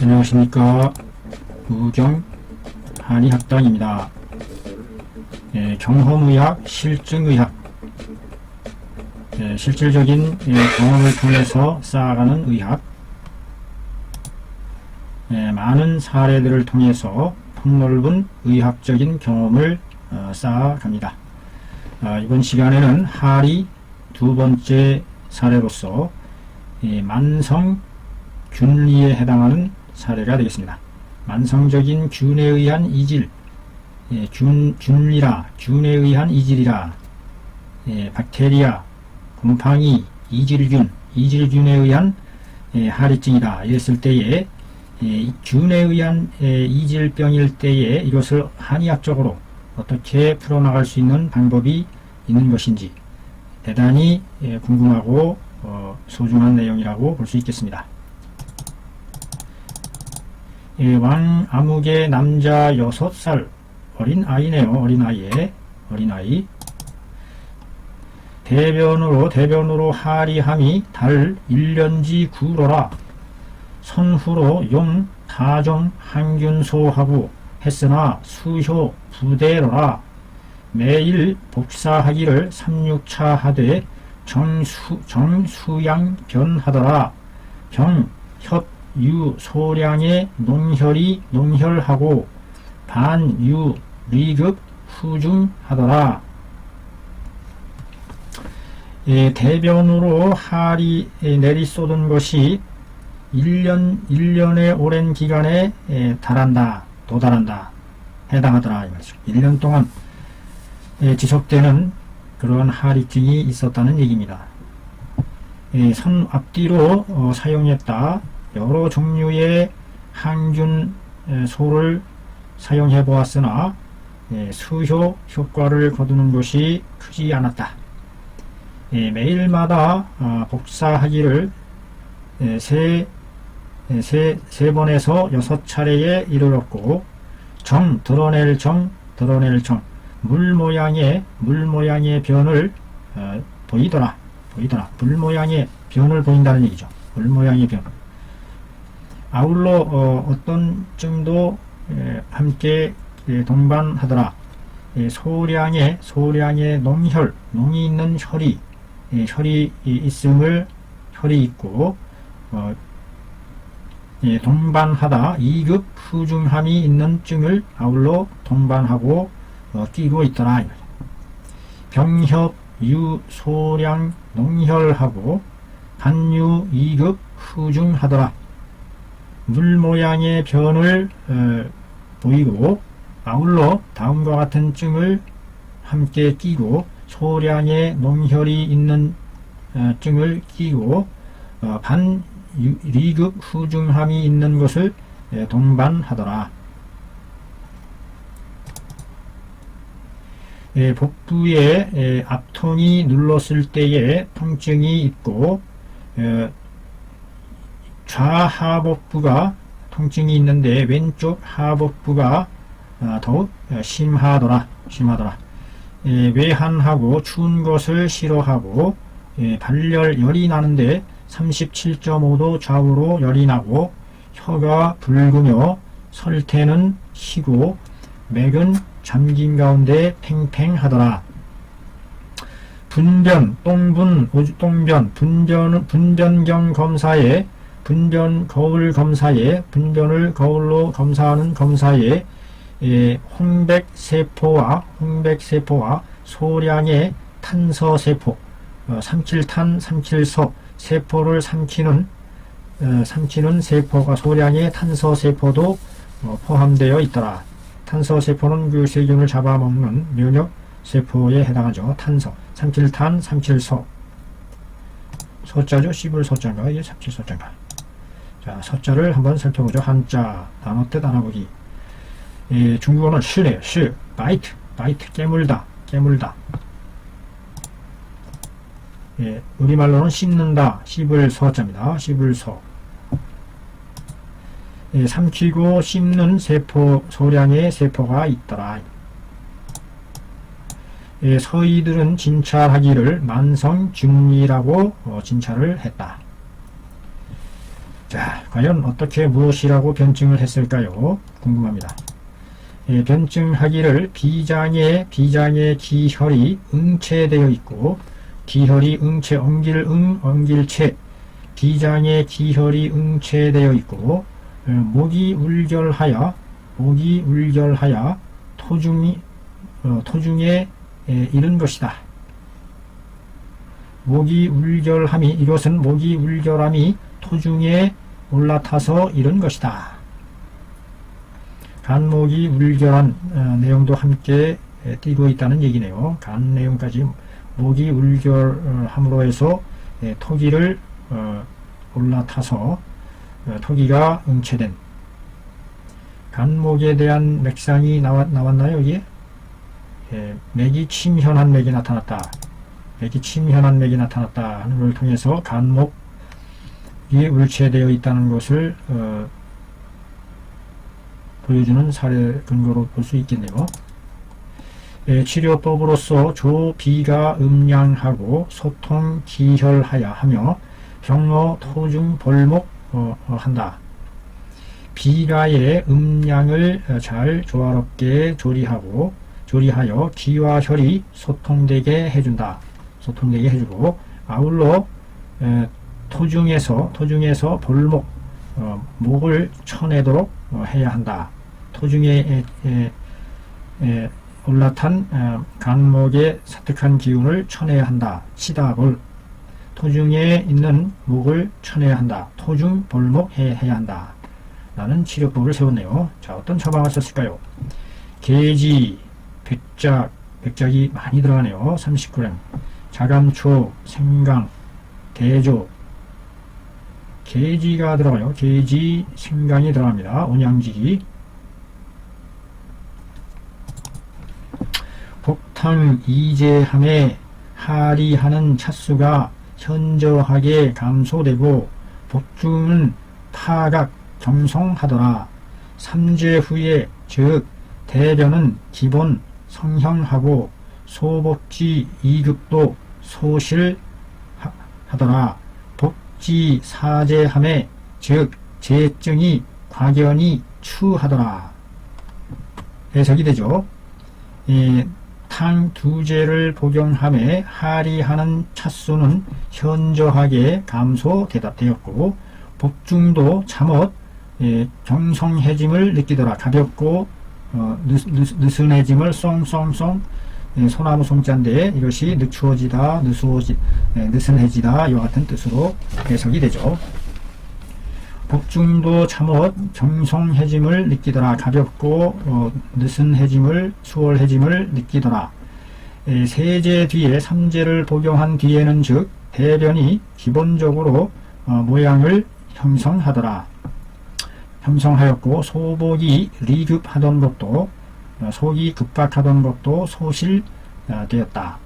안녕하십니까. 부경 한의학당입니다. 경험의학, 실증의학, 실질적인 경험을 통해서 쌓아가는 의학, 많은 사례들을 통해서 폭넓은 의학적인 경험을 쌓아갑니다. 이번 시간에는 하리 두 번째 사례로서 만성 균리에 해당하는 사례가 되겠습니다. 만성적인 균에 의한 이질, 균리라, 균에 의한 이질이라, 박테리아, 곰팡이, 이질균에 의한 하리증이다. 이랬을 때에 균에 의한 이질병일 때에 이것을 한의학적으로 어떻게 풀어나갈 수 있는 방법이 있는 것인지 대단히 궁금하고 소중한 내용이라고 볼 수 있겠습니다. 왕아무개 남자 6살 어린 아이네요. 어린아이. 대변으로 하리함이 달 1년지 구로라. 선후로 용 타종 항균소하고 했으나 수효 부대로라. 매일 복사하기를 3,6차 하되 정수양 변하더라. 병, 협, 유, 소량의 농혈하고 반유, 리급, 후중하더라. 대변으로 하리 내리쏟은 것이 1년의 오랜 기간에 도달한다. 해당하더라. 1년 동안 지속되는 그런 하리증이 있었다는 얘기입니다. 선 앞뒤로 사용했다. 여러 종류의 항균소를 사용해 보았으나 수효 효과를 거두는 것이 크지 않았다. 매일마다 복사하기를 세 번에서 6차례에 이르렀고 드러낼 정 물 모양의 변을 보이더라. 물 모양의 변을 보인다는 얘기죠. 물 모양의 변. 아울러 어떤 증도 함께 동반하더라. 소량의 농이 있는 혈이 있고 동반하다 2급 후중함이 있는 증을 아울러 동반하고 끼고 있더라. 병협, 유, 소량, 농혈하고 반유 2급 후중하더라. 물 모양의 변을 보이고 아울러 다음과 같은 증을 함께 끼고 소량의 농혈이 있는 증을 끼고 반리급 후중함이 있는 것을 동반하더라. 복부에 앞통이 눌렀을 때에 통증이 있고 좌하복부가 통증이 있는데 왼쪽 하복부가 더욱 심하더라. 외한하고 추운 것을 싫어하고 발열이 나는데 37.5도 좌우로 열이 나고 혀가 붉으며 설태는 희고 맥은 잠긴 가운데 팽팽하더라. 분변경 검사에 거울 검사에 분변을 거울로 검사하는 검사에 홍백세포와 소량의 탄서세포, 삼칠탄, 삼칠서 세포를 삼키는 세포가 소량의 탄서세포도 포함되어 있더라. 탄서세포는 그 세균을 잡아먹는 면역세포에 해당하죠. 탄서, 삼칠탄, 삼칠서. 서자죠. 씹을 서자인가? 이게 삼칠서자인가? 자, 서자를 한번 살펴보죠. 한자, 단어 뜻 알아보기. 중국어는 시네요. 바이트, 깨물다. 우리말로는 씹는다. 씹을 서자입니다. 씹을 서. 삼키고 씹는 세포, 소량의 세포가 있더라. 서의들은 진찰하기를 만성균리라고 진찰을 했다. 자, 과연 어떻게 무엇이라고 변증을 했을까요? 궁금합니다. 예, 변증하기를 비장의 기혈이 응체되어 있고, 기혈이 응체, 엉길체, 비장의 기혈이 응체되어 있고, 목이 울결하여 토중에 이른 것이다. 목이 울결함이, 이것은 목이 울결함이 토중에 올라타서 이른 것이다. 간목이 울결한 내용도 함께 띄고 있다는 얘기네요. 간 내용까지 목이 울결함으로 해서 토기를 올라타서 토기가 응체된 간목에 대한 맥상이 나왔나요? 여기에? 맥이 침현한 맥이 나타났다. 맥이 침현한 맥이 나타났다 하는 걸 통해서 간목이 울체되어 있다는 것을 보여주는 사례 근거로 볼 수 있겠네요. 치료법으로서 조비가 음양하고 소통 기혈하여 하며 병로 토중 벌목 한다. 비가의 음양을 잘 조화롭게 조리하여 기와 혈이 소통되게 해준다. 소통되게 해주고, 아울러 토중에서 볼목 목을 쳐내도록 해야 한다. 토중에 올라탄 간목의 사특한 기운을 쳐내야 한다. 치다볼 토중에 있는 목을 쳐내야 한다. 토중 볼목 해야 한다. 라는 치료법을 세웠네요. 자, 어떤 처방을 썼을까요? 계지, 백작이 많이 들어가네요. 30g. 자감초, 생강, 대조, 계지가 들어가요. 계지, 생강이 들어갑니다. 온양지기. 복탕 이제함에 하리하는 차수가 현저하게 감소되고 복중은 파각 경성하더라. 3제 후에 즉 대변은 기본 성형하고 소복지 2급도 소실하더라. 복지 사제함에 즉 재증이 과견이 추하더라. 해석이 되죠. 탕 두제를 복용함에 하리하는 차수는 현저하게 감소되었고 복중도 잠옷 경성해짐을 느끼더라. 가볍고 느슨해짐을 쏭쏭쏭 소나무 송자인데 이것이 늦추어지다, 느슨해지다 이와 같은 뜻으로 해석이 되죠. 복중도 잠옷 경성해짐을 느끼더라. 가볍고 느슨해짐을 수월해짐을 느끼더라. 세제 뒤에 3제를 복용한 뒤에는 즉 대변이 기본적으로 모양을 형성하였고 소복이 리급하던 것도 속이 급박하던 것도 소실되었다.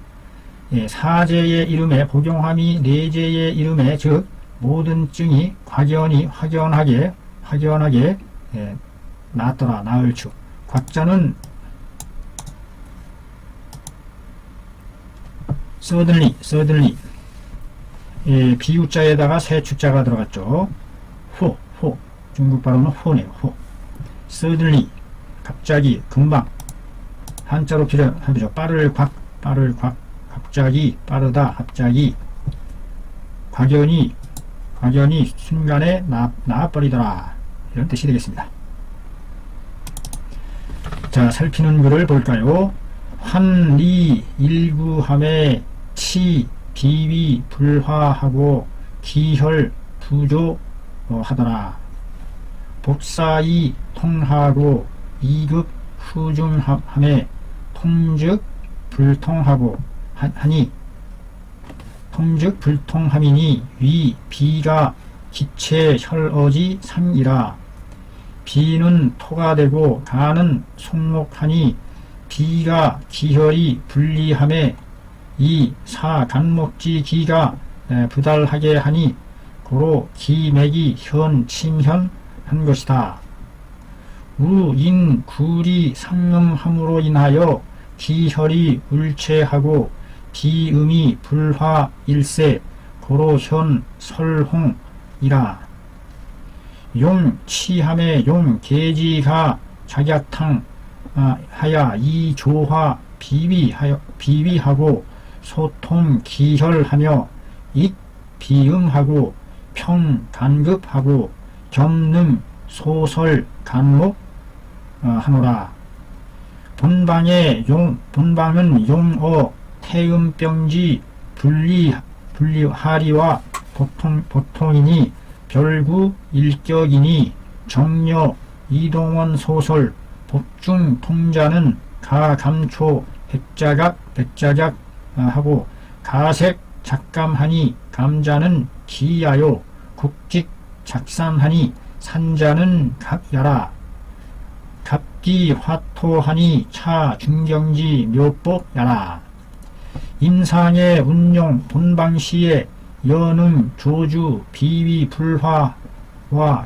사제의 이름에 복용함이 내제의 이름에 즉 모든 증이 확연하게 나았더라. 나을축. 곽자는 서들리 비우자에다가 새 주자가 들어갔죠. 호 중국 발음은 호네요. 호. 서들리 갑자기 금방 한자로 필요하죠. 빠를 곽 갑자기 빠르다 갑자기 과견이 순간에 나아버리더라. 이런 뜻이 되겠습니다. 자, 살피는 글을 볼까요? 환리 일구함에 치 비위 불화하고 기혈 부조하더라. 복사이 통하고 2급 후중함에 통즉 불통하고 하니 통즉 불통함이니 위 비가 기체 혈어지 상이라. 비는 토가 되고 간은 속목하니 비가 기혈이 분리함에 이 사 간목지 기가 부달하게 하니 고로 기맥이 침현한 것이다. 우인 구리 상음함으로 인하여 기혈이 울체하고 비음이 불화일세 고로 현 설홍이라. 용 치함에 용 계지가 작약탕 하야 이조화 비위하고 소통 기혈하며 익 비음하고 평 간급하고 겸능 소설 간목 하노라. 본방은 용어 태음병지 분리하리와 보통이니 별구 일격이니 정려 이동원 소설 복중 통자는 가감초 백자각 하고 가색 작감하니 감자는 기야요 국직 작삼하니 산자는 각야라. 갑기 화토하니 차 중경지 묘법야라. 임상의 운용 본방시에 연음 조주 비위 불화와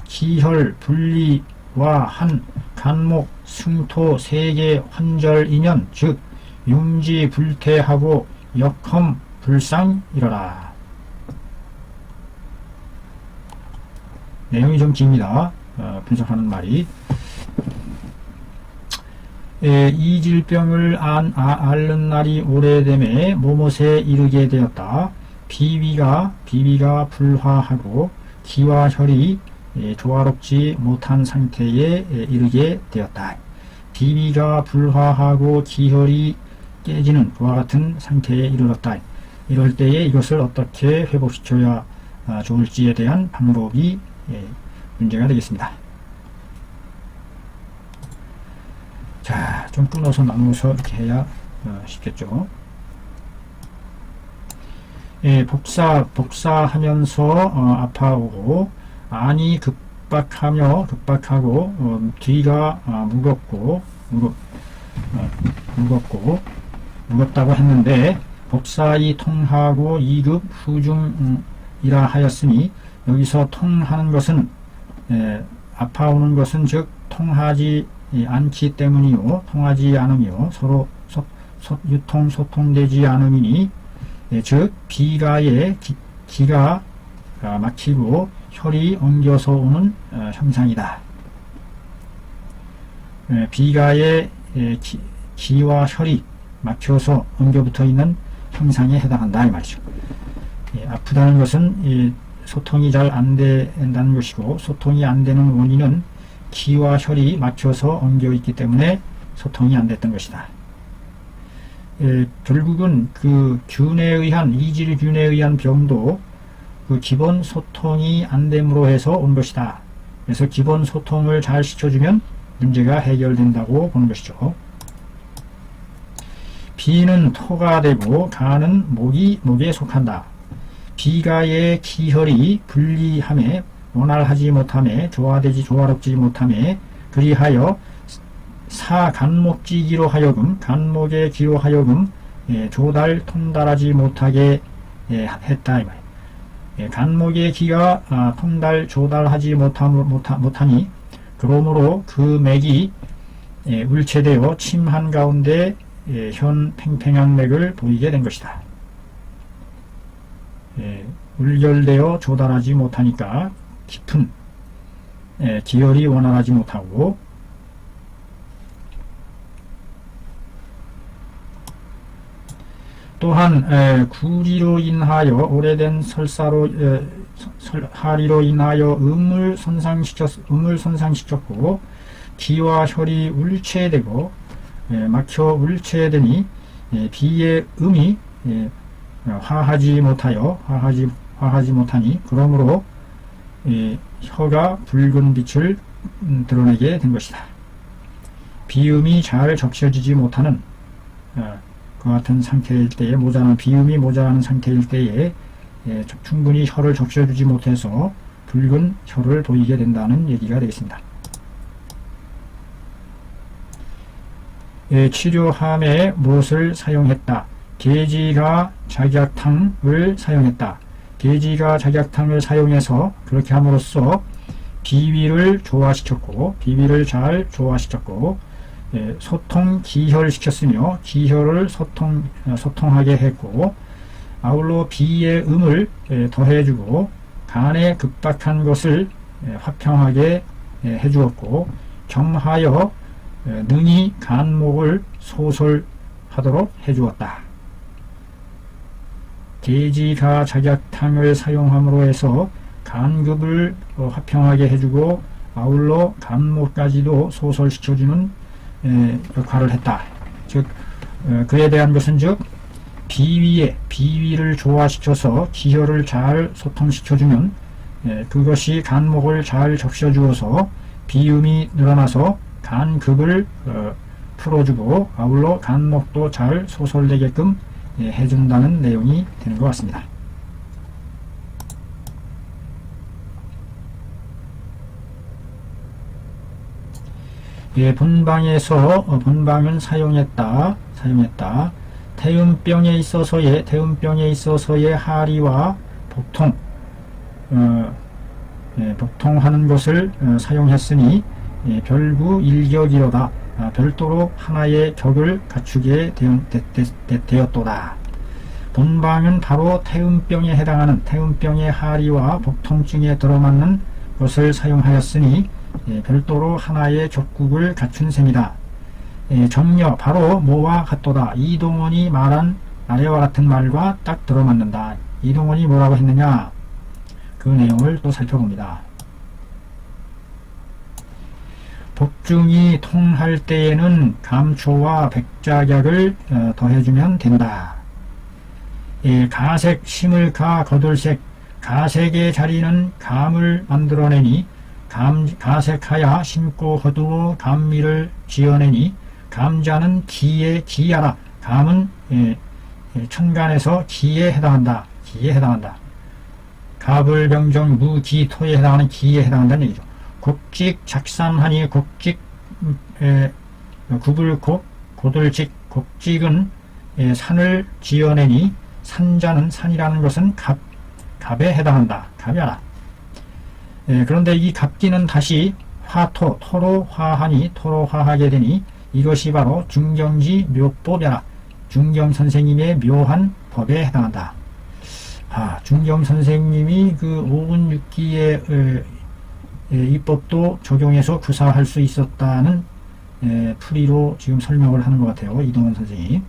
기혈 분리와 한 간목 승토 세계 환절인연 즉 융지 불태하고 역험 불상이러라. 내용이 좀 깁니다. 분석하는 말이. 이 질병을 앓는 날이 오래됨에 모못에 이르게 되었다. 비위가 불화하고 기와 혈이 조화롭지 못한 상태에 이르게 되었다. 비위가 불화하고 기혈이 깨지는 그와 같은 상태에 이르렀다. 이럴 때에 이것을 어떻게 회복시켜야 좋을지에 대한 방법이 문제가 되겠습니다. 자, 좀 끊어서 나누어서 이렇게 해야 쉽겠죠. 복사하면서 아파오고 안이 급박하고 뒤가 무겁다고 했는데 복사이 통하고 2급 후중이라 하였으니 여기서 통하는 것은 아파오는 것은 즉 통하지 않기 때문이요 통하지 않으며 서로 소통되지 않음이니 즉 비가에 기가 막히고 혈이 엉겨서 오는 형상이다. 비가에 기와 혈이 막혀서 엉겨붙어 있는 형상에 해당한다 이 말이죠. 아프다는 것은 소통이 잘 안 된다는 것이고 소통이 안 되는 원인은 기와 혈이 막혀서 엉겨 있기 때문에 소통이 안 됐던 것이다. 결국은 그 이질균에 의한 병도 그 기본 소통이 안 됨으로 해서 온 것이다. 그래서 기본 소통을 잘 시켜주면 문제가 해결된다고 보는 것이죠. 비는 토가 되고 가는 목에 속한다. 비가의 기혈이 분리함에 원활하지 못함에 조화롭지 못함에 그리하여 사간목지기로 하여금 간목의 기로 하여금 통달하지 못하게 했다 이 말. 간목의 기가 조달하지 못하니 그러므로 그 맥이 울체되어 침한 가운데 현 팽팽한 맥을 보이게 된 것이다. 울결되어 조달하지 못하니까 깊은 기혈이 원활하지 못하고 또한 구리로 인하여 오래된 하리로 인하여 음을 손상시켰고 기와 혈이 울체되고 막혀 울체되니 비의 음이 화하지 못하니 그러므로 혀가 붉은 빛을 드러내게 된 것이다. 비음이 잘 적셔지지 못하는 그 같은 상태일 때에 비음이 모자라는 상태일 때에 충분히 혀를 적셔주지 못해서 붉은 혀를 보이게 된다는 얘기가 되겠습니다. 치료함에 무엇을 사용했다? 계지가 작약탕을 사용했다. 계지가 작약탕을 사용해서 그렇게 함으로써 비위를 잘 조화시켰고 소통 기혈시켰으며 기혈을 소통하게 했고 아울러 비의 음을 더해주고 간에 급박한 것을 화평하게 해주었고, 경하여 능히 간목을 소설하도록 해주었다. 계지가 작약탕을 사용함으로 해서 간급을 화평하게 해주고 아울러 간목까지도 소설시켜주는 역할을 했다. 즉 그에 대한 것은 즉 비위를 조화시켜서 기혈을 잘 소통시켜주면 그것이 간목을 잘 적셔주어서 비음이 늘어나서 간급을 풀어주고 아울러 간목도 잘 소설되게끔 해준다는 내용이 되는 것 같습니다. 본방은 사용했다. 태음병에 있어서의 하리와 복통하는 것을 사용했으니 별구 일격이로다. 별도로 하나의 격을 갖추게 되었도다. 본방은 바로 태음병에 해당하는 태음병의 하리와 복통증에 들어맞는 것을 사용하였으니 별도로 하나의 격국을 갖춘 셈이다. 정려 바로 뭐와 같도다. 이동원이 말한 아래와 같은 말과 딱 들어맞는다. 이동원이 뭐라고 했느냐, 그 내용을 또 살펴봅니다. 복중이 통할 때에는 감초와 백작약을 더해주면 된다. 가색, 심을가, 거들색, 가색의 자리는 감을 만들어내니 가색하야 심고 거두어 감미를 지어내니 감자는 기하라. 감은 천간에서 기에 해당한다. 가불병정 무기토에 해당하는 기에 해당한다는 얘기죠. 곡직 작산하니 곡직 구불곡 고들직 곡직은 산을 지어내니 산자는 산이라는 것은 갑에 해당한다. 갑이라. 그런데 이 갑기는 다시 토로 화하니 토로 화하게 되니 이것이 바로 중경지 묘법이라. 중경 선생님의 묘한 법에 해당한다. 중경 선생님이 그 5분 6기의 이법도 적용해서 구사할 수 있었다는 풀이로 지금 설명을 하는 것 같아요. 이동원 선생님.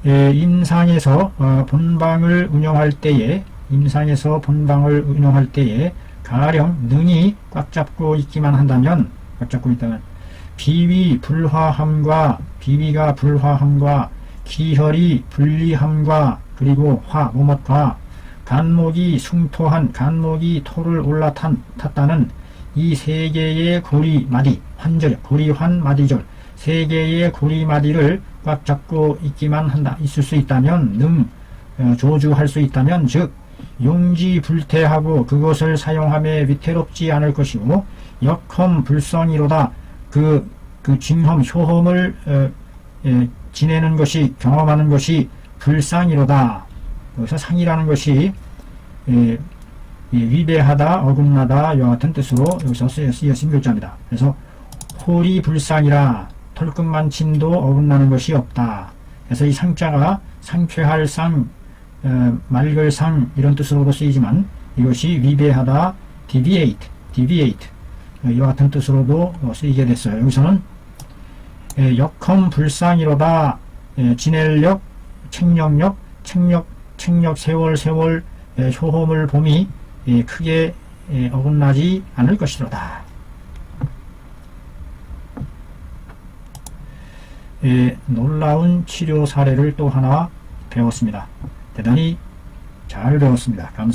임상에서 본방을 운영할 때에 가령 능이 꽉 잡고 있기만 한다면 비위가 불화함과 기혈이 분리함과 그리고 모못과 간목이 숭토한 간목이 토를 올라탔다는 이 세 개의 고리마디 고리환마디절 세 개의 고리마디를 꽉 잡고 있을 수 있다면 조주할 수 있다면 즉 용지불태하고 그것을 사용함에 위태롭지 않을 것이고 역험 불성이로다. 그 징험 효험을 지내는 것이 경험하는 것이 불상이로다. 여기서 상이라는 것이 위배하다, 어긋나다 이와 같은 뜻으로 여기서 쓰여진 글자입니다. 그래서 홀이 불상이라 털끝만침도 어긋나는 것이 없다. 그래서 이 상자가 상쾌할 상, 맑을 상 이런 뜻으로도 쓰이지만 이것이 위배하다, deviate 이와 같은 뜻으로도 쓰이게 됐어요. 여기서는 역험 불상이로다. 지낼력, 책력력, 세월 효험을 봄이 크게 어긋나지 않을 것이로다. 놀라운 치료 사례를 또 하나 배웠습니다. 대단히 잘 배웠습니다. 감사합니다.